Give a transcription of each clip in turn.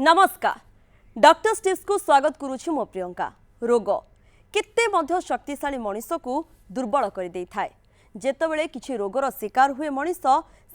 नमस्कार doctor tips को स्वागत करुछि मो प्रियंका। रोग केते मध्य शक्तिशाली मनीष को दुर्बल कर दे थाए। जेतेबेले किछि रोगर शिकार हुए मनीष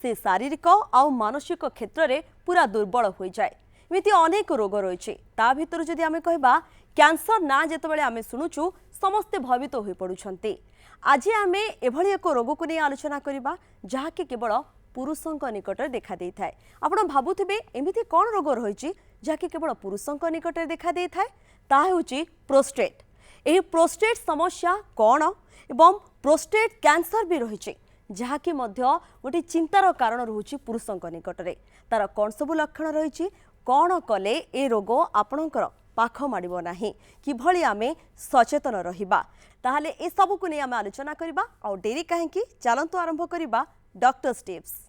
से शारीरिक आउ मानसिक क्षेत्र में पूरा दुर्बल हो जाए। एमिति अनेक रोग रही ता भितर जदि आमे कहबा कैंसर ना जेतेबेले आमे सुनुचु समस्ते भयभीत हो पड़ुछंती। आज आमे एभली एक रोग को नहीं आलोचना करिबा जहाँकि केवल पुरुषों निकट देखा दे थाए। आपण भाबुथिबे एमिति कौन रोग रही जहाँकि केवल पुरुषों निकट देखा दे थाए ताहा होची प्रोस्टेट। एही प्रोस्टेट समस्या कौन एवं प्रोस्टेट कैंसर भी रही जहाँकि मध्य गोटे चिंतार कारण रहुची पुरुषों निकट में। तार कौन सब लक्षण रही कौन कले ए रोग आपणकर पाख माड़िबो नाही किभली आमे सचेतन रहिबा ताहले ए सब को नहीं आमे आलोचना करिबा। आ डेरी काहेकि चलंतु आरंभ करिबा डॉक्टर स्टिप्स।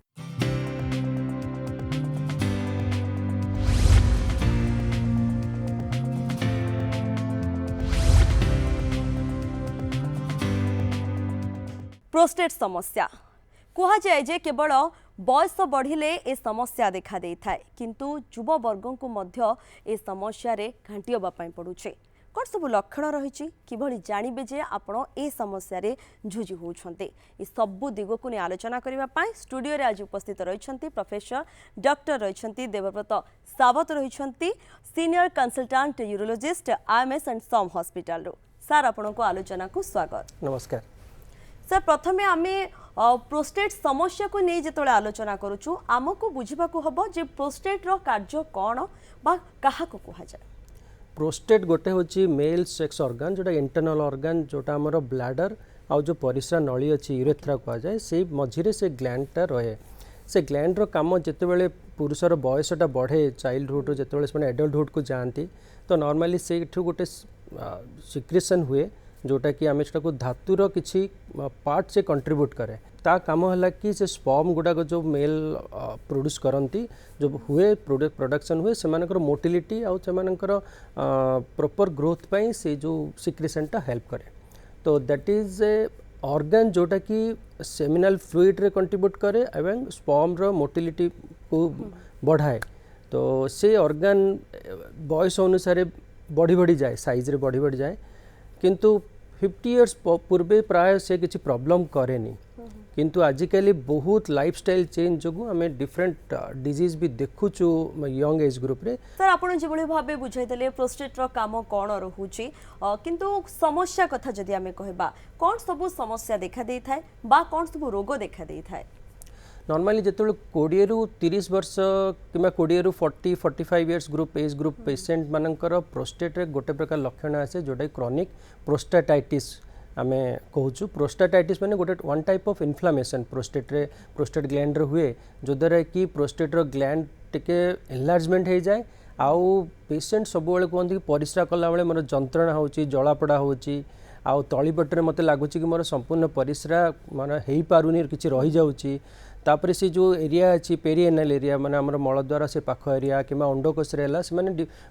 प्रोस्टेट समस्या कह जाए जे केवल बयस बढ़िले ए समस्या देखा दे थाए किंतु युववर्ग को मध्य ए समस्या रे घांटिबा पई पड़ुछे। कौन सब लक्षण रही किभली जानिबे जे आपण ए समस्या रे झुझी होउछन्ते। ए सबु दिगो को ने आलोचना करिबा पई स्टूडियो रे आज उपस्थित रहिछन्ती प्रोफेसर डॉक्टर रहिछन्ती देवव्रत सावत रहिछन्ती senior consultant urologist IMS and SUM hospital रो। सर आपण को आलोचना को स्वागत। नमस्कार सर प्रथमे आमे प्रोस्टेट समस्या को नहीं जिते आलोचना करुचु आमको बुझा हम जे प्रोस्टेट रो कार्य कौन बा कहा को कहा जाए। प्रोस्टेट गोटे होची मेल सेक्स ऑर्गन जोटा इंटरनल ऑर्गन जोटा हमर ब्लैडर आउ जो परिस्रा नली अच्छी यूरेथ्रा कह जाए से मझिरे से ग्लैंडटा रहे। से ग्लैंड रो काम जितेबाला पुरुषर बयसटा बढ़े चाइल्डहुड जितेबाला एडल्टहुड को जाती तो नॉर्मली से गोटे सिक्रेशन हुए जोटा कि आम को धातुर किसी पार्ट से कंट्रीब्यूट करे। ता काम है कि से स्पर्म गुड़ाक जो मेल प्रोड्यूस करती जो हुए प्रोडक्शन हुए से मोटिलिटी आउ से प्रॉपर ग्रोथ पाई से जो सिक्रेशनटा हेल्प करे। तो दैट इज ए ऑर्गन जोटा कि सेमिनल फ्लूइड रे कंट्रीब्यूट करे एवं स्पर्म रो मोटिलिटी को बढ़ाए। तो से ऑर्गन बयस अनुसार बढ़ी बढ़ी जाए साइज रे बढ़ी बढ़ी जाए किंतु 50 इयर्स पूर्वे प्राय से किसी प्रॉब्लम करेनी किंतु आजिकली बहुत लाइफस्टाइल चेंज जो आम डिफरेंट डिजीज भी देखुचु यंग एज ग्रुप रे। सर आपण जे भाव बुझाइले प्रोस्टेट रो काम कौन रोचे किंतु समस्या कथा जदि आमे कहबा कौन सब समस्या देखा दे थाए बा कौन सब रोग देखा दे थाए। नॉर्मली जिते 20 रु 30 वर्ष कि 20 रु 40-45 years group age group patient मानकर प्रोस्टेट रे गोटे प्रकार लक्षण आसे जोटा क्रॉनिक प्रोस्टेटाइटिस आमे कहूँ। प्रोस्टेटाइटिस माने गोटे one type of inflammation prostate रे प्रोस्टेट ग्लैंड रे हुए जो द्वारा कि प्रोस्टेट रो ग्लैंड टिके एनलार्जमेंट हो जाए। आउ पेशेंट सब बेले कहते कि परिस्रा कला बेले मोर जंत्रणा होची जलापड़ा होची आउ तलीपटे मते लगुच कि मोर संपूर्ण परिस्रा माने हेई पारुनी किछि रही जाउची। तापर से जो एरिया अच्छी पेरिएनल एरिया माने हमर मलद्वारा से पाख एरिया कि अंडकोश से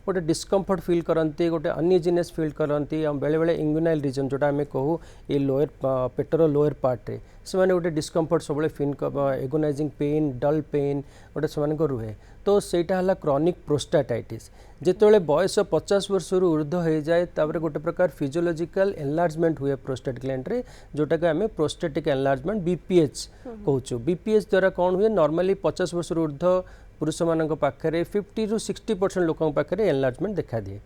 गोटे डिस्कम्फर्ट फिल करती गोटे अनइजीनेस फिल करती बेले बेले इंगुनाइल रीजन जोटा आम कहूँ ये लोअर पेटर लोअर पार्ट रे से गोटे डिस्कम्फर्ट सब feel agonising pain dull pain गोटे से रुहे। तो सेटा हला क्रॉनिक प्रोस्टेटाइटिस जितेबाला बयस 50 वर्ष ऊर्ध्व हो जाए तापर गोटे प्रकार फिजियोलॉजिकल एनलार्जमेंट हुए प्रोस्टेट ग्लैंड रे जोटा कि आम प्रोस्टेटिक एनलार्जमेंट बीपीएच कहूँ। बीपीएच द्वारा कौन हुए नॉर्मली 50 वर्ष ऊर्ध्व पुरुष मान पाखे 50 रु 60% लोकों पाखे एनलार्जमेंट देखा दिए।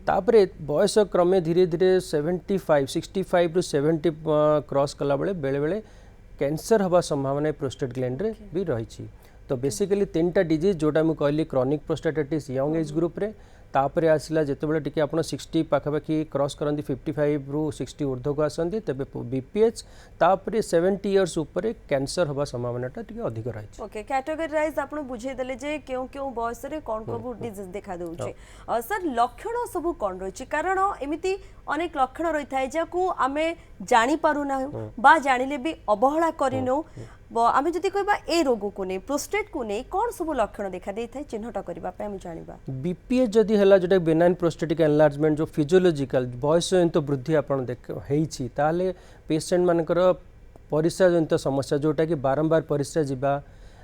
तापरे बयस क्रमे धीरे धीरे 65 रु 70 क्रॉस कला बेले बेले कैंसर हवा संभावना प्रोस्टेट ग्लैंड रे भी रही। तो बेसिकली 3टा डिजीज जोटा मुझे कहली chronic prostatitis young age group रे तापरे आसला जितेबाला टिके आपण 60 पाखापाखि क्रॉस करती 55 रु 60 ऊर्ध्व को आसती तेबे बीपीएच तापरे 70 इयर्स ऊपर कैंसर हवा संभावनाटा टिके अधिक रही। ओके कैटेगराइज आपण बुझे देले जे केउ केउ बयस रे कोन कोन डिजीज देखा दउचे। सर लक्षण सब कोन रही कारण एमिति अनेक लक्षण रही थाए जाकू आमे जानि पारु ना बा जानिले भी अवहेला करिनो आमे जति कहबा ए रोग को नै प्रोस्टेट को नै कोन सब लक्षण देखा दे थाए चिन्हट करबा पे हम जानिबा। बीपीएच जदि हला जोटा बेनाइन प्रोस्टेटिक एनलार्जमेंट जो फिजियोलॉजिकल बयस जनित वृद्धि आपण देख हेछि ताले पेशेंट मानकर परिस्रा जनित समस्या जोटा कि बारंबार परिस्रा जिबा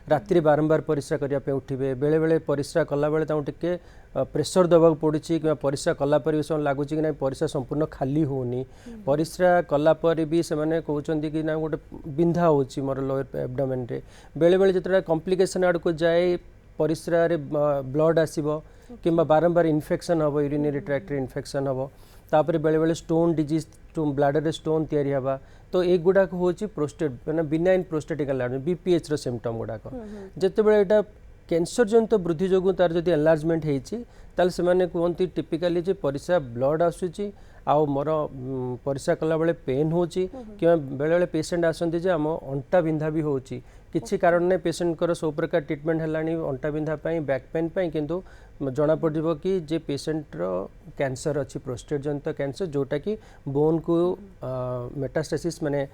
राति बारंबार परिस्रा करने उठे बेले बेले परिस्रा कला बेले टिके प्रेसर देवा पड़ी कि परिस्रा कला लगुच कि ना परिस्रा संपूर्ण खाली होनी परिस्रा कलापर भी से कहते कि ना गोटे बिंधा हो मोर लोअर एब्डोमेन रे बेले बेले जो कॉम्प्लिकेशन आड़ को जाए परिस्रा ब्लड आसब कि बारंबार इन्फेक्शन हम यूरिनरी ट्रैक्ट इन्फेक्शन हम तापर बेले बेले स्टोन डिजीज ब्लाडर रे स्टोन तैयारी हवा तो एक गुड़ाक हूँ प्रोस्टेट मैंने बिनाइन प्रोस्टेटिक एनलार्जमेंट बीपीएच रो सिम्पटम गुड़ाक जितेबाला यहाँ कैंसर जनित वृद्धि जो तार जो एनलार्जमेंट होती कहते टिपिकाली जे परिस्रा ब्लड आसूची आउ मोर परिस्रा कला बेले पेन होची कि बेले बेले पेशेंट आसती जे आम अंटा बिंधा भी होची किसी कारण नहीं पेशेंट कर सब प्रकार ट्रिटमेंट है अंटा बिंधा बैक पेन किंतु जना पड़ो कि जे पेशेंट रो कैंसर अच्छी प्रोस्टेट जनित कैंसर जोटा कि बोन को मेटास्टेसिस माने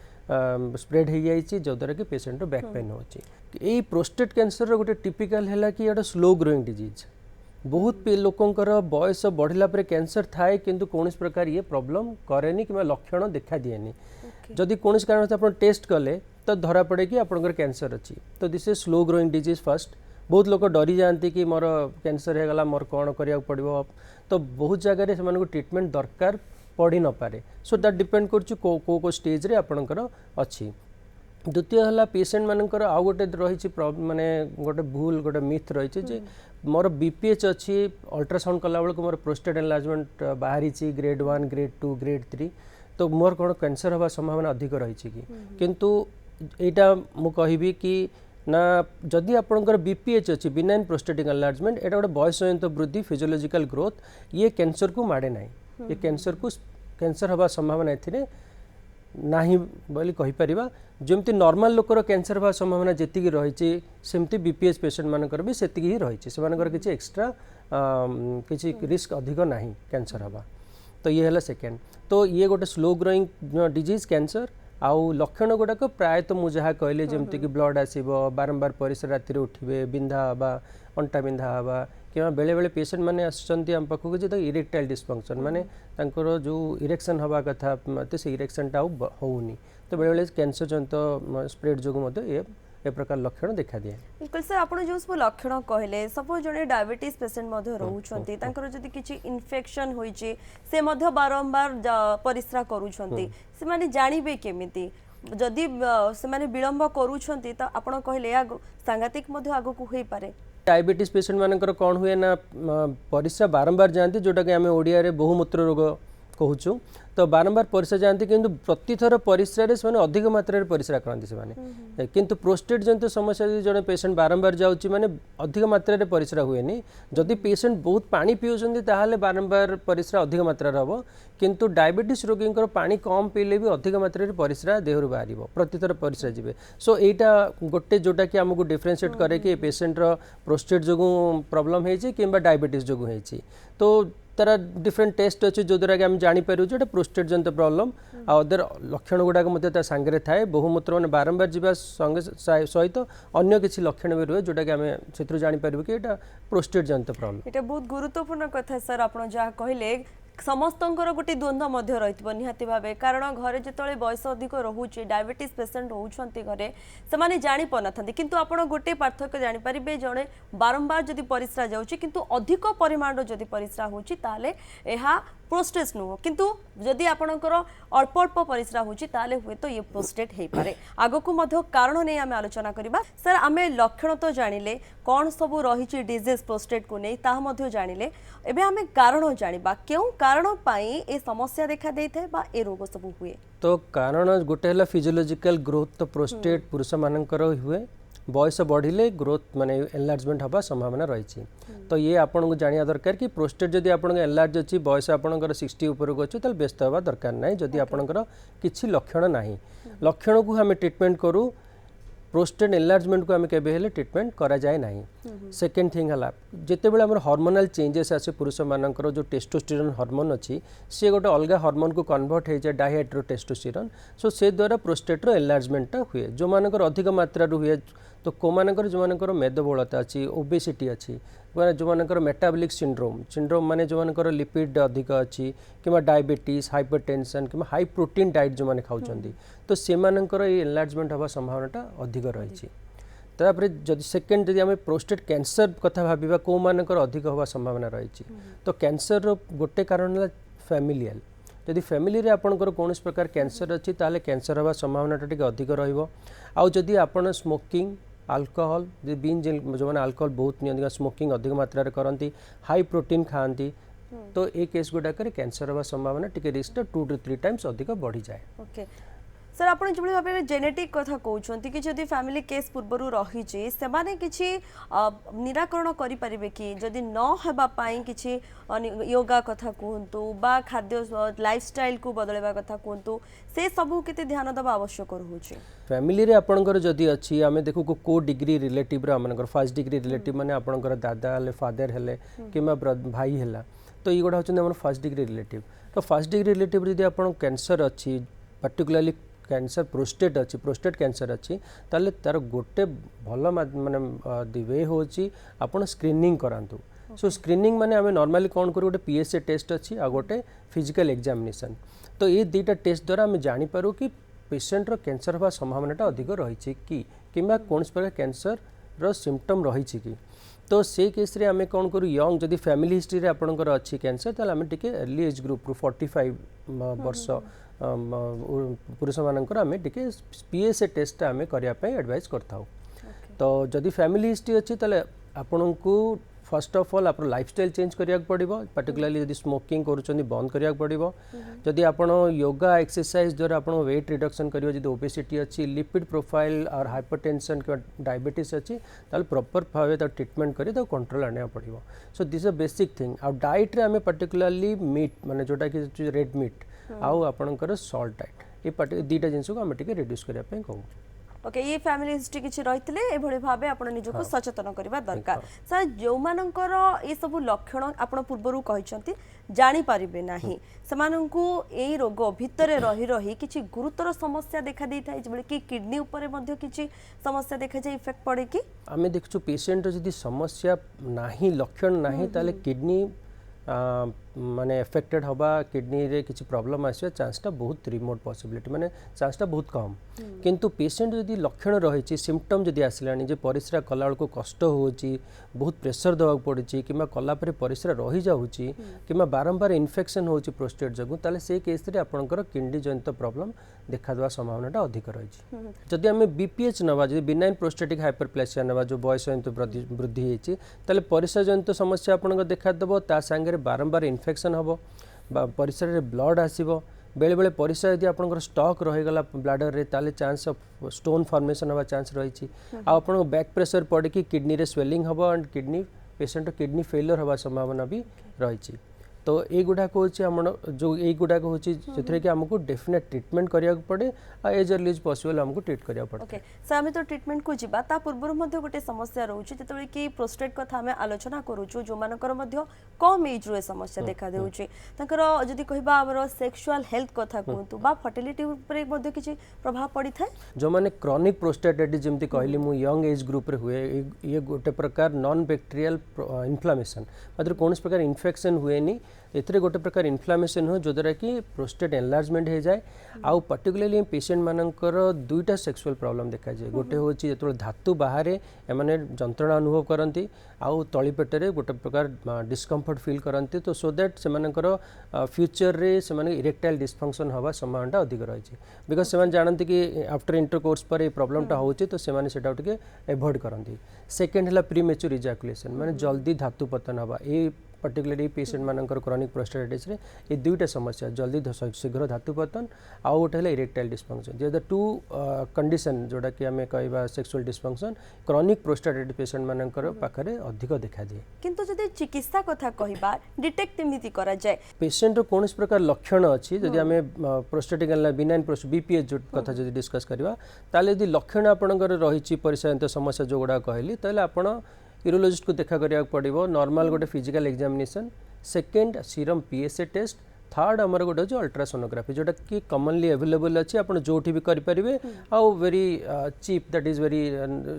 स्प्रेड हो जाइए जद्वारा कि पेशेंट रो बैक पेन होची प्रोस्टेट कैंसर रो गोटे टिपिकल है कि एटा स्लो ग्रोइंग डिजीज बहुत लोकंकर बयस बढ़ला पर कैंसर थाए किंतु कौन प्रकार ये प्रॉब्लम करेनी कि लक्षण देखा दिएनी जदि कौन कारण से आप टेस्ट कले तो धरा पड़े कि आपंकर कैंसर अच्छी तो this is slow growing disease first बहुत लोग डरी जाती कि मोर कैंसर हो गला मोर कौन करा पड़ो तो बहुत जगह से ट्रीटमेंट दरकार पड़ न पारे सो दैट डिपेंड कर स्टेज रे आपणकर अच्छी द्वितीय है पेशेंट मानकर आउ गोटे रही माने गोटे भूल गोटे मिथ रही मोर बीपीएच अच्छी अल्ट्रासाउंड कला बेलू मोर प्रोस्टेट एनलार्जमेंट बाहरी ग्रेड 1 ग्रेड 2 ग्रेड 3 तो मोर कौन कैंसर हवा संभावना अधिक रही किंतु यहाँ मुझे कि ना जदि आपंकर बीपीएच अच्छी बिनाइन प्रोस्टेटिक एनलार्जमेंट एटा गोटे बयसजनित वृद्धि फिजियोलॉजिकल ग्रोथ ये कैंसर को माड़े ना ये कैंसर हवा संभावना ए नाही बोली कहीपर जमती नॉर्मल लोकर कैंसर हवा संभावना जी रही सेमती बीपीएच पेशेंट मानकर भी सेतिकी ही रही किसी एक्स्ट्रा किसी रिस्क अधिक ना कैंसर हवा तो ये है सेकेंड तो ये गोटे स्लो ग्रोइंग डिजीज कैंसर आउ लक्षण गुड़ाक प्रायतः मुझे जहाँ कहली जमती कि ब्लड आसो बारंबार परिस्रा राति उठे बिंधा हवा अंटा बिंधा हवा कि बेले बेले पेशेंट मैंने आम पाखक जो इरेक्टाइल डिस्फंक्शन माने तांकर जो इरेक्शन हवा कथा तो से इरेक्शनटा होनी तो बेले बेले कैंसर जनित स्प्रेड जो ए प्रकार लक्षण देखा दिए बिल्कुल सर आप जो सब लक्षण कहले सपोज जड़े डायबिटीज पेशेंट रोचंती जदि किसी इन्फेक्शन होइछि से बारंबार परिस्रा करूछंती से माने जानिबे केमिति जदि से माने विलंब करूछंती तो आपण कहले सांघातिक आगो को होई पारे डायबिटीज पेशेंट मानकर कौन हुए ना परिस्रा बारंबार जाती जोटा कि आम ओडिया बहुमूत्र रोग कहूँ तो बारंबार परिस्रा जाती किंतु प्रतिथर परिस्रा से अधिक मात्रा परिस्रा करती से किंतु प्रोस्टेट जनित समस्या जड़े पेशेंट बारंबार जाऊँगी माने अधिक मात्रा परिस्रा हुए जदि पेशेंट बहुत पानी पीउछंती ताहाले बारंबार परिस्रा अधिक मात्रा हम किंतु डायबिटीज रोगी पानी कम पीले भी अधिक मात्रा परिस्रा देहरु बाहर प्रतिथर परिस्रा जी सो यहाँ गोटे जोटा कि आमको डिफरेंशिएट करे कि पेशेंटर प्रोस्टेट जो प्रॉब्लम है कि डायबिटीज जो है तो तार डिफरेंट टेस्ट अच्छे जो द्वारा कि आम जापर जो प्रोस्टेट जनित प्रॉब्लम आदर लक्षण गुड़ाक सांगे थाए बहुमूत्र मैंने बारंबार जावा संगे सहित अन्य किसी लक्षण भी रुए जोटा कि आम से जापर कि यहाँ प्रोस्टेट जनित प्रॉब्लम ये बहुत गुरुत्वपूर्ण कथा सर आप जहाँ कहले समस्तंकर गोटे द्वंद्व मध्य रही निहाती भावे कारण घरे जिते बयस अधिक रोचे डायबिटीज पेशेंट रोचंती घरे से जानी पाना किंतु आप गोटे पार्थक्य जानीपारे जड़े बारंबार जदि परिस्रा जाऊँगी किंतु अधिक परिमाण जदि परिस्रा होची ताले एहा प्रोस्टेट नुह किंतु जदि आपणकर अल्प अल्प परिस्रा होची ताले हुए तो ये प्रोस्टेट हो पारे आगकू मध्य कारण नहीं आम आलोचना करबा सर आमे लक्षण तो जानिले कौन सब रही डिजीज प्रोस्टेट को नहीं ताहा मध्य जानिले एबे आमे कारण जानिबा क्यों कारण पाई ए समस्या देखा देइथे बा ए रोग सब हुए तो कारण गोटे है फिजियोलॉजिकल ग्रोथ तो प्रोस्टेट पुरुष मानकर हुए बयस बढ़िले ग्रोथ माने एनलार्जमेंट हवा संभावना रही तो ये आपन को जानिया दरकार कि प्रोस्टेट जदि आपन एनलार्ज अच्छी बयस आपनकर 60 ऊपर को अच्छी तो व्यस्त हवा दरकार ना जदि आपनकर किछि लक्षण नाही लक्षण को हमें ट्रीटमेंट करूँ प्रोस्टेट एनलार्जमेंट को आम केबे ट्रीटमेंट करा जाए नहीं सेकेंड थिंग है जिते बड़े आम हार्मोनाल चेंजेस आसे पुरुष मानकर जो टेस्टोस्टेरोन हार्मोन अच्छी सी गोटे अलग हार्मोन को कन्वर्ट हो जाए डायहाइड्रोटेस्टोस्टेरोन सो से द्वारा प्रोस्टेट एनलार्जमेंट हुए जो मानकर अधिक मात्रा हुए तो को मानकर जो मानकर मेदबहुलता अच्छी ओबेसिटी अच्छी जो मानकर मेटाबॉलिक सिंड्रोम माने जो मानकर लिपिड अधिक अच्छी कि डायबिटीज हाइपरटेंशन कि हाई प्रोटीन डाइट जो माने खाउछंदी तो से मानकर ये एनलार्जमेंट हवा संभावनाटा अधिक रही तापर जदि सेकेंड जदि आम प्रोस्टेट कैंसर कथा भाविबा को मानकर अधिक होगा संभावना रही तो कैंसर गोटे कारण है फैमिलियल जदि फैमिली रे आपनकर कौन प्रकार कैंसर अच्छी ताले कैंसर हवा संभावना टे अधिक रहिबो आउ जदि आपण स्मोकिंग अल्कोहल बीन जो मैंने अल्कोहल बहुत नियंत्रण स्मोकिंग अधिक मात्रा करती हाई प्रोटीन खाती तो ये केस गुड़ाक कैंसर हवा संभावना टी रिस्क 2 to 3 टाइम्स अधिक बढ़ी जाए। ओके सर आप जो भाव में जेनेटिक कथा कहते कि जदि फैमिली केस पूर्व रही किसी निराकरण करें कि जदि नपाई कि योगा कथा कहतु बा खाद्य लाइफस्टाइल को बदलवा कथा कहतु से सबू के ध्यान देवा आवश्यक रोचे फैमिली रे आपणकर जदि अच्छी आम देखू को डिग्री रिलेटिव आमर फर्स्ट डिग्री रिलेटिव माने आपणकर दादा हेले फादर हेले कि भाई है तो ये गुड़ा होम फर्स्ट डिग्री रिलेटिव तो फर्स्ट डिग्री रिलेटिव जब आप कैंसर अच्छी पर्टिकुलाली कैंसर प्रोस्टेट अच्छी प्रोस्टेट कैंसर अच्छी ताले तार गोटे भल माने वे होची आपण स्क्रीनिंग करांतु सो स्क्रीनिंग माने आमे नॉर्मली कौन करू गोटे पीएसए टेस्ट अच्छी आ गोटे फिजिकल एग्जामिनेशन तो ये दुईटा टेस्ट द्वारा आमे जानी पारू कि पेशेंट रो कैंसर होगा संभावनाटा अधिक रही कि किंबा कौन प्रकार कैंसर रो सिम्पटम रही कि तो से केस रे आमे कौन करू यंग जदि फैमिली हिस्ट्री रे आपणकर अच्छी कैंसर ताले आमे टिके अर्ली एज ग्रुप रू 45 वर्ष पुरुष मानकर आमे टिके पीएसए टेस्ट आमे करिया पय एडवाइस करथाउ तो जदि फैमिली हिस्ट्री अच्छी ताले आपन को फर्स्ट ऑफ ऑल आपन लाइफस्टाइल चेंज करिया पड़िबो पर्टिकुलरली यदि स्मोकिंग करूचंदी बंद करिया पड़िबो जदि आपन योगा एक्सरसाइज द्वारा आपन वेट रिडक्शन करियो जदि ओबेसिटी अच्छी लिपिड प्रोफाइल और हाइपरटेंशन के डायबिटीज अच्छी ताले प्रॉपर भावे ता ट्रीटमेंट करी ता कंट्रोल आने पड़िबो so this a basic thing आ डाइट रे हमें पर्टिकुलरली मीट माने जोटा कि रेड मीट आउ आपनकर सॉल्ट डाइट ये दुईटा जिनस को आम टे रिड्यूस करने कहूँ। ओके ये फैमिली हिस्ट्री किसी रही है भाव आप निजक सचेतन करवा दरकार सर जो मानकर ये सब लक्षण आप पूर्व कहते जानीपारे ना से रोग भितर रही रही किसी गुरुतर समस्या देखा दे था कि किडनी उपर किसी समस्या देखा जाए इफेक्ट पड़े कि आम देखु पेशेंट जदि समस्या नाही लक्षण नाही ताले किडनी माने एफेक्टेड हवा किडनी रे किसी प्रॉब्लम आसे चांसटा बहुत रिमोट पॉसिबिलिटी माने चांसटा बहुत कम किंतु पेशेंट जदि लक्षण रही सिम्पटम जदि आसलानी जे परिस्रा कला को कष्ट होची बहुत प्रेशर दवा पड़ी कि कला परिस्रा रही जाऊँगी कि बारंबार इन्फेक्शन होची प्रोस्टेट जगू ताले से केस रे आपनकर किडनी जनित प्रॉब्लम देखा देवा संभावनाटा अधिक रही जदि आम बीपीएच नवा जदि बिनाइन प्रोस्टेटिक हाइपरप्लेसिया नवा जो बयस जनित वृद्धि होती ताले परिस्रा जनित समस्या आपन देखा देव ता सांगे बारंबार इन्फेक्शन हम परिसर रे ब्लड आसीबो बेले बेले परिसर यदि आपनकर स्टॉक रहीगला ब्लाडर रे ताले चांस ऑफ स्टोन फॉर्मेशन हवा चांस रही आपन बैक प्रेशर पड़ कि किडनी रे स्वेलिंग हम and kidney patient kidney failure हवा संभावना भी रही तो ये गुड़ाक हूँ जो ये गुड़ाक हूँ जो कि आमको डेफिनेट ट्रीटमेंट करिया पड़े एज अर्ली एज पॉसिबल हमको ट्रीट करिया पड़े। ओके सर आम तो ट्रीटमेंट को जीवा ता पूर्व गोटे समस्या रोचे जो कि प्रोस्टेट कथा आम आलोचना करूँ जो मानकर कम एज रू समस्या देखा देउची जदि कहबा हमर सेक्सुअल हेल्थ कथा कहतु बा फर्टिलिटी ऊपर किसी प्रभाव पड़ी था जो माने क्रॉनिक प्रोस्टेटाइटिस जमती कहली मु यंग एज ग्रुप रे हुए ये गोटे प्रकार नॉन बैक्टीरियल इन्फ्लामेशन मतलब कौन प्रकार इन्फेक्शन हुए नहीं एथरे गोटे प्रकार इन्फ्लामेशन हो जो द्वारा कि प्रोस्टेट एनलार्जमेंट हो जाए आउ पर्टिकुलरली पेशेंट मानकर दुईटा सेक्सुअल प्रॉब्लम देखा जाए गोटे हूँ जो धातु बाहर एमाने जंत्रणा अनुभव करती आउ तलीपेटे गोटे प्रकार डिस्कम्फर्ट फील करती तो सो दैट से फ्यूचर रे से इरेक्टाइल डिस्फंक्शन हवा संभावना अधिक रही बिकज से जानते कि आफ्टर इंटरकोर्स पर प्रॉब्लमटा होची तो से एवॉइड करती सेकेंड है प्रीमेच्योर इजाकुलेशन माने जल्दी धातु पतन हवा ये पर्टिकुलरली पेशेंट मानकर क्रॉनिक प्रोस्टेटाइटिस रे ये दुईटा समस्या जल्दी शीघ्र धातु पतन आउ गोटे है erectile dysfunction due to condition जोटा कि आम कहवा sexual dysfunction chronic prostatitis patient मानकर पाखरे अधिक देखा दिए किंतु जदि चिकित्सा कथा कहबा डिटेक्ट केमिति करा जाए पेशेंट रो कोन प्रकार लक्षण अछि जदि आम प्रोस्टेटिक बिनाइन बीपीएच जो कथा जदि डिस्कस करबा ताले यदि लक्षण आपनकर रही परिसंत समस्या जो गुडा कहली ताले आपण यूरोलॉजिस्ट को देखा करिया पड़िबो नॉर्मल गोटे physical examination second serum PSA test third आमर गोटे हूँ अल्ट्रासोनोग्राफी जोटा कि कमनली अवेलेबल अच्छी आप जो भी करेंगे आउ very cheap that is very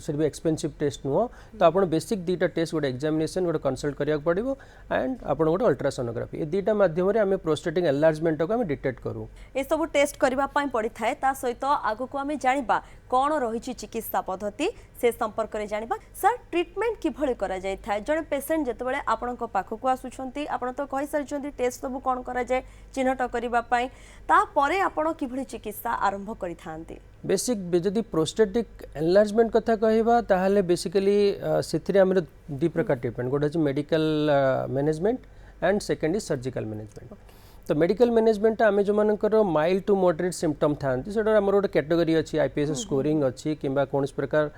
से भी एक्सपेंसिव टेस्ट नुह तो आप बेसिक दुईटा टेस्ट गोटे एग्जामिनेशन गोटे कंसल्ट करा पड़ो एंड आप गोटे अल्ट्रासोनोग्राफी ये दुईटा मध्यम आम प्रोस्टेटिक एनलार्जमेंट को आम डिटेक्ट करूँ ये सब टेस्ट करने पड़ी थाए ता सहित आगु को आम जाना कौन रही चिकित्सा पद्धति से संपर्क में जाना सर ट्रीटमेंट किभली करा जाय थाए जड़े पेसेंट जितेबाला आपण पाखक आसुंच आप तो कही सारी टेस्ट सब कौन करा जाए चिन्हट करने तापर आपण किभली चिकित्सा आरंभ करिथांती बेसिक जदि प्रोस्टेटिक एनलार्जमेंट कथा कहबा ताहले बेसिकली से आम दी प्रकार ट्रीटमेंट गोटे हूँ medical management and second is surgical management तो मेडिकल मैनेजमेंट आम जो मानकर माइल्ड टू मॉडरेट सिम्पटम था आम गोटे कैटेगरी अच्छी आईपीएस स्कोरिंग अच्छी कि कौन प्रकार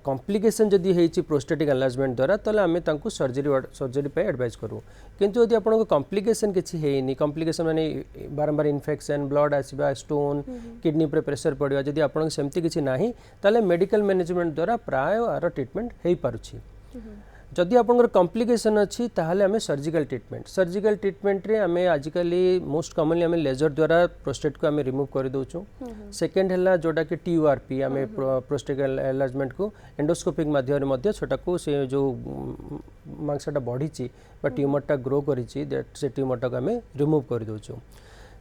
कॉम्प्लिकेशन जदि होती प्रोस्टेटिक एनलार्जमेंट द्वारा ताले आम सर्जरी पे एडवाइस करूँ किंतु यदि आपको कॉम्प्लिकेशन किसी है कॉम्प्लिकेशन माने बारंबार इन्फेक्शन ब्लड आसवा स्टोन किडनी पर प्रेशर पड़ा जदि आपको सेमती किसी ना ताले मेडिकल मैनेजमेंट द्वारा प्राय आर ट्रीटमेंट हो पारुछि जदि आपंकर कॉम्प्लिकेशन अच्छी ताहले आमे सर्जिकल ट्रीटमेंट रे आमे आजिकली मोस्ट कॉमनली आमे लेजर द्वारा प्रोस्टेट को आमे रिमूव कर दोचो सेकंड हला जोटा कि टीयूआरपी आमे प्रोस्टेट एनलार्जमेंट को एंडोस्कोपिक माध्यम मध्ये छोटा को से जो मांसटा बढ़ी बा ट्यूमरटा ग्रो करिछि से ट्यूमरटा को आमे रिमूव कर दोचो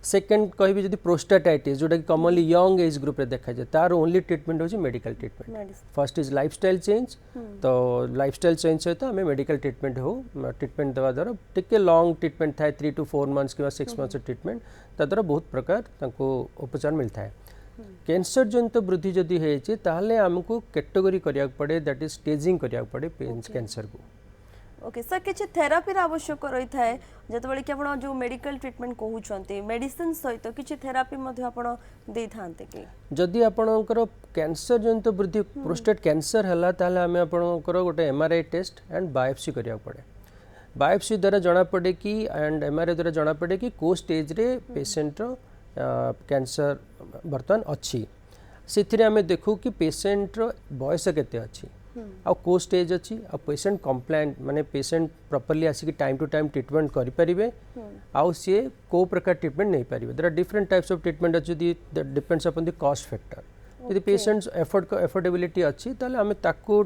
सेकेंड कहि जदि प्रोस्टेटाइटिस जोटा कि कॉमनली यंग एज ग्रुप रे देखा जाए तार ओनली ट्रीटमेंट होची medical treatment first is lifestyle change तो लाइफस्टाइल चेंज सहित आम मेडिकल ट्रीटमेंट हो ट्रीटमेंट देवा द्वारा टिके लॉन्ग ट्रीटमेंट थाए 3 to 4 months कि 6 months ट्रीटमेंट ता द्वारा बहुत प्रकार तांको उपचार मिलता है कैंसर जनित वृद्धि जदि होती ताहले आमको कैटेगरी करिया पड़े दैट इज स्टेजिंग करिया पड़े कैंसर को ओके सर किसी थेरापी आवश्यक रही है जितेबाला कि आप जो मेडिकल ट्रीटमेंट कहते मेडिसिन सहित किसी थेरापी दे था कि जदि आपणकर कैंसर जनित वृद्धि प्रोस्टेट कैंसर है ताहले आमे आपणकर गोटे एमआरआई टेस्ट एंड बायोप्सी करिया पड़े बायोप्सी द्वारा जना पड़े कि एंड एमआरआई द्वारा जना पड़े कि को स्टेज रे पेशेंट कैंसर बर्तमान अच्छी से आमे देखू कि पेशेंट बयस केते अच्छी आ को स्टेज अच्छी आ पेशेंट कंप्लायंट माने पेशेंट प्रॉपर्ली आसिक टाइम टू टाइम ट्रीटमेंट करि परिबे आउ सी को प्रकार ट्रीटमेंट नहीं पारिबे there are different types of treatment अच्छी that depends upon the cost factor यदि पेशेंट्स एफोर्डेबिलिटी अच्छी ताले आमे ताकू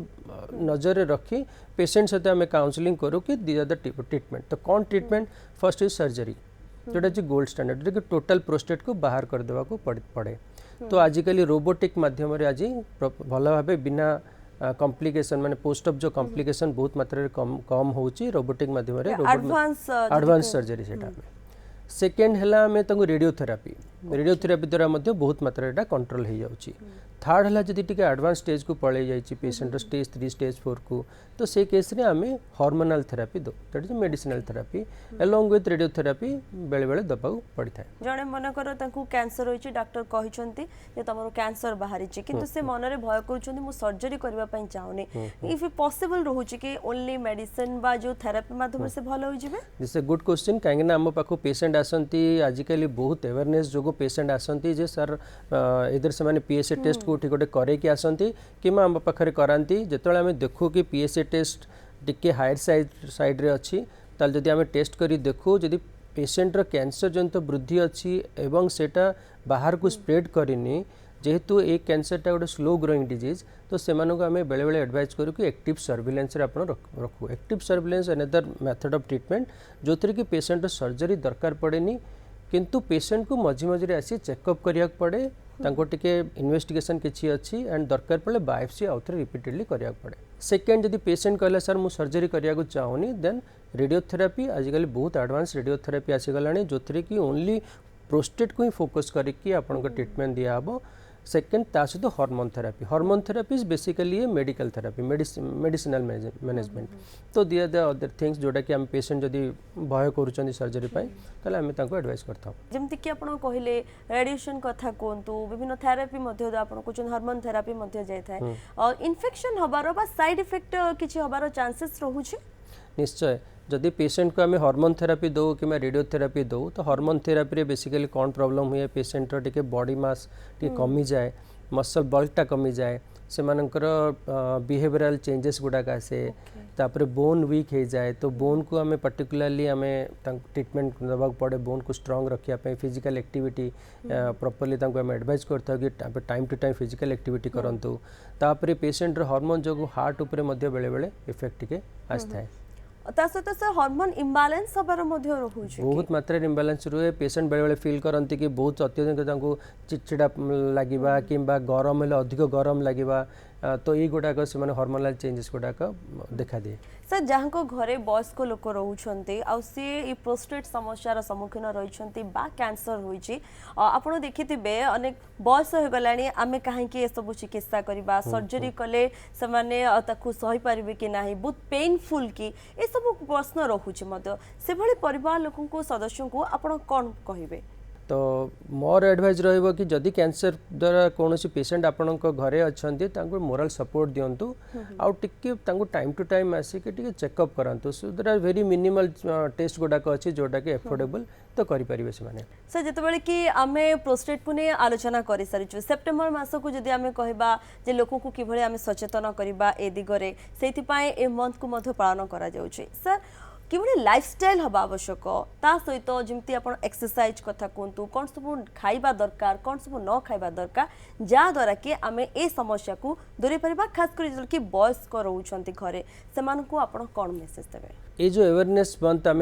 नजर रे रखी पेशेंट सहित आमे काउंसलिंग करू कि दी आर द ट्रीटमेंट तो कौन ट्रीटमेंट फर्स्ट इज सर्जरी जोटा जी गोल्ड स्टैंडर्ड जो टोटल प्रोस्टेट को बाहर कर देवा को पड़े तो आजिकली रोबोटिक माध्यम रे आज भल भाबे बिना कॉम्प्लिकेशन माने पोस्ट ऑफ जो कॉम्प्लिकेशन बहुत मात्रा रे कम होची रोबोटिक माध्यम रे एडवांस सर्जरी सेटा सेकेंड है आम रेडियोथेरापी द्वारा बहुत मात्रा रे कंट्रोल हो जाउची थर्ड है जदि टिके एडवांस स्टेज को पड़े जाइए पेशेंट स्टेज 3 स्टेज 4 को तो से केस रे आमे हार्मोनल थेरापी दो that is medicinal therapy along with radiotherapy बेले बेले दबा पड़ी था जने मन कर तांकू कैंसर होइची डॉक्टर कहिसंती जे तमरो कैंसर बाहरी छि किंतु से मन रे भय करछंती मु सर्जरी करबा पई चाहुनी इफ पॉसिबल रहूची कि ओनली मेडिसिन बा जो थेरापी माध्यम से भलो होई जिवे दिस ए गुड क्वेश्चन काहे ना हम पाखो पेशेंट आसंती आजिकली बहुत अवेयरनेस जोगो पेशेंट आसंती जे सर इधर से माने पीएसए टेस्ट को गोटे करे कि आसंती कि आम पाखे कराती जिते आम देखू कि पीएसए टेस्ट टिके हायर साइड रे अच्छी ताल जदि आम टेस्ट करी देखू जदि पेशेंट रो कैंसर जनित वृद्धि अच्छी एवं सेटा बाहर को स्प्रेड करनी जेहेतु ए कैंसरटा गोटे स्लो ग्रोइंग डिजीज तो से आम बेले बेले एडवाइज करूँ कि एक्टिव सर्विलेंस रे आपण रखू active surveillance another method of treatment जो थी कि पेशेंट सर्जरी दरकार पड़ेनी किंतु पेशेंट को मझी मझे आसी चेकअप करिया पड़े तांको टिके इन्वेस्टिगेशन किछि अच्छी एंड दरकार पड़े बायोप्सी आउ थे रिपीटेडली करिया पड़े सेकेंड जदि पेशेंट कहला सर मु सर्जरी करिया को चाहूनी देन रेडियोथेरापी आजिकल बहुत एडवांस रेडियोथेरापी आसीगलानी जो थी कि ओनली प्रोस्टेट को ही फोकस करके आपन ट्रीटमेंट दिया हबो सेकेंड ता सहित hormone therapy is basically A medical therapy medicinal management तो दिया द अदर थिंग्स जोटा कि हम पेशेंट जदि भय करूछन सर्जरी पाई ताले हम तांको एडवाइस करथाउ जेमति कि आपण कहिले रेडिएशन कथा कोंतु विभिन्न थेरापी मध्ये आपण कोचन हार्मोन थेरापी मध्ये जाय थाए और इन्फेक्शन हबारो बा साइड इफेक्ट किछि हबारो चांसेस रहूछि निश्चय जदि पेशेंट को आम हार्मोन थेरापी दो कि रेडियोथेरापी दो तो हार्मोन थेरापी रे बेसिकली कौन प्रॉब्लम हुए पेशेंट टिके बॉडी मास टिके कमी जाए मसल बल्कटा कमी जाए से मानकर बिहेवियरल चेंजेस गुड़ाक आसे तापर बोन वीक हो जाए तो बोन को आम पर्टिकुलाली आम ट्रिटमेंट दबा पड़े बोन को स्ट्रांग रखापी फिजिकल एक्टिविटी प्रॉपर्ली आम एडवाइज करता कि time to time physical activity करूँ तापर पेशेंट हार्मोन जो हार्ट उपर बेले बेले इफेक्ट टिके आसता है ता सहित सर हार्मोन इम्बालांस हबार मध्य रहुछि बहुत मात्रा इम्बालांस रुए पेशेंट बेले बेले फील करती कि बहुत अत्यधिक चिड़चिड़ा लगे कि गरम हेल्ले अधिक गरम लगे तो ये गुड़ाक से हार्मोनल चेंजेस गुड़ाक देखा दिए सर जहाँ घरे वयस्क लोक रोचे सी प्रोस्टेट समस्यार सम्मुखीन रही कैंसर होती आपड़ देखिथे अनेक बयस हो गला आम कहीं सब चिकित्सा करवा सर्जरी कले से सही पारे कि ना बहुत पेनफुल कि ये सब प्रश्न रोचे से परिवार लोक सदस्यों को आपड़ कौन कहे तो मोर एडवाइस रहिबो कि जदि कैंसर द्वारा कौन पेशेंट आपण घरे अच्छा मोरल सपोर्ट दिंतु आउ टिके टाइम टू टाइम आसिक चेकअप करांतु so there are very minimal test गुड़ाक अच्छी जोटा कि एफोर्डेबल तो करेंगे से सर जिते कि आम प्रोस्टेट को नहीं आलोचना कर सारी सेप्टेम्बर मस को जब आम कह लोक को किभली आम सचेतन करवा ए दिगरे से ए मंथ को पालन करा जाउछि सर किभली लाइफस्टाइल हवा आवश्यक ता सहित जमती आप एक्सरसाइज कथा कहतु कौन सब खाइबा दरकार कौन सब न खाइबा दरकार जहाँद्वारा कि आम ए समस्या को दूरे पारिबा खास कर कि वयस्क रोचंती घरे से आप कौन मेसेज देवे ये जो अवेयरनेस मंथ आम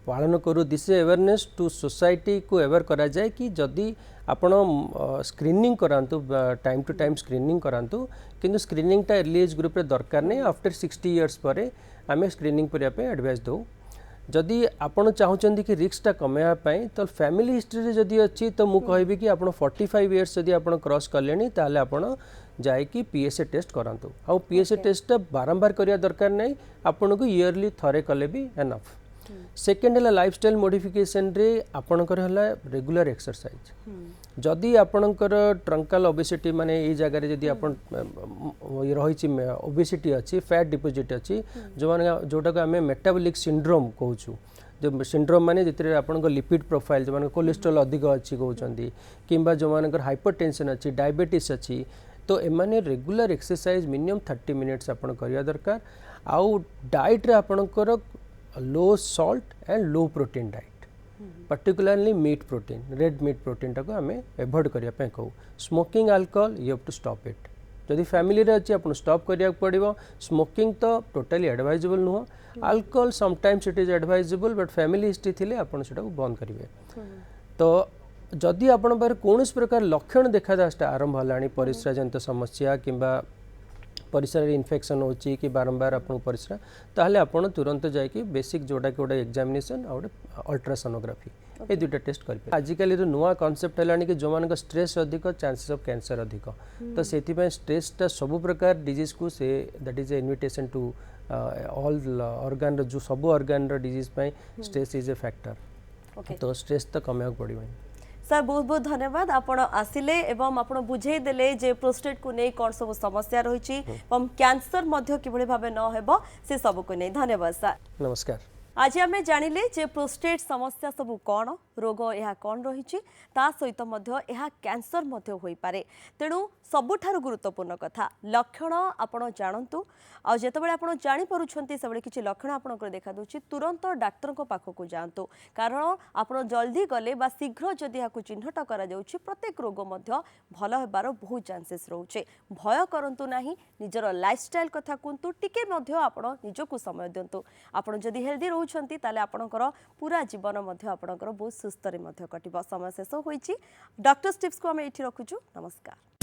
पालन करूँ दिस अवेयरनेस टू सोसाइटी को अवेयर करा जाए कि जदि आपण स्क्रीनिंग करांतु टाइम टू टाइम स्क्रीनिंग करांतु किंतु स्क्रीनिंगटा अर्ली एज ग्रुप रे दरकार नहीं आफ्टर 60 इयर्स पर आम स्क्रीनिंग करने एडवाइस दो जदि आपण चाहते कि रिस्कटा कमेवाई तो फैमिली हिस्ट्री जदि अच्छी तो मुझे कहबी कि आप 45 इयर्स जदि आप क्रॉस कले ताले आपण जाइकी पीएसए टेस्ट करांतु आउ पीएसए टेस्टा बारंबार करिया दरकार नहीं आपन को ईयरली थरे कले भी एनफ सेकेंड है लाइफस्टाइल मॉडिफिकेशन रे आपणकर है रेगुलर एक्सरसाइज जदि आपणकर ट्रंकाल ओबेसिटी माने ये जगह रे जदि आपण रही ओबेसिटी अच्छी फैट डिपोजिट अच्छी जो माने जोटा को आम मेटाबॉलिक सिंड्रोम कहूँ जो सिंड्रोम माने जितने आपन लिपिड प्रोफाइल जो कोलेस्ट्रॉल अधिक अच्छी कहते किंबा जो मानकर हाइपरटेंशन अच्छी डायबिटीज अच्छी तो एमाने रेगुलर एक्सरसाइज मिनिमम 30 मिनिट्स आपन करिया दरकार आउ डाइट रे आपणकर low salt and low protein diet particularly meat protein red meat protein टाको आम एवॉइड करने कहूँ smoking alcohol you have to stop it जदि फैमिली रे अच्छी आपन स्टॉप करिया पड़िबो स्मोकिंग तो टोटली एडवाइजेबल नुह alcohol sometimes it is advisable but family history थिले आपन सेटा बंद करिवे तो जदि आपण बारे कौन प्रकार लक्षण देखा जाता आरंभ हलानी परिस्रा जनित समस्या किंबा परिसर इन्फेक्शन होची कि बारंबार आपन परिस्रा ताहले आपण तुरंत जाइए बेसिक जोड़ा कि गोटे एग्जामिनेशन और अल्ट्रासोनोग्राफी ये दुटा टेस्ट करें आजिकल नुआ कॉन्सेप्ट है कि जो मान स्ट्रेस अधिक चांसेस ऑफ कैंसर अधिक तो से स्ट्रेसटा सब प्रकार डिजीज को से that is a invitation to all organ जो सब organ disease stress is a factor तो स्ट्रेस तो कमेवा पड़ो सर बहुत बहुत धन्यवाद आपण आसिले एवं आपण बुझे देले जे प्रोस्टेट को नहीं कौन सब समस्या रही कैंसर मध्य किभली भाबे न हेबो से सब को नहीं धन्यवाद सर नमस्कार आज आम जानिले जे प्रोस्टेट समस्या सब कौन रोग यह कौन रही सहित कैंसर होई पारे तेणु सबुठारु गुरुत्वपूर्ण कथा लक्षण आपण जानतु आ जेतबेले आपण जानि परुछंती सबले किछि लक्षण आपनकर देखा दोछि तुरंत डाक्टर को पाखक जातु कारण आपण जल्दी गले बा शीघ्र जदि याकु चिन्हट करा जाउछि प्रत्येक रोग मध्य भल हेबार बहुत चांसेस रहउछे भय करंतु नाही निजर लाइफस्टाइल कथा कुंतु टिके मध्य आपण निजकु समय दियंतु आपण जदि हेल्दी रहउछंती ताले आपणकर पूरा जीवन मध्य आपणकर बहुत सुस्त रे मध्य कटिबो समय शेष होईछि डॉक्टर टिप्स को हम एठी रखुछु नमस्कार।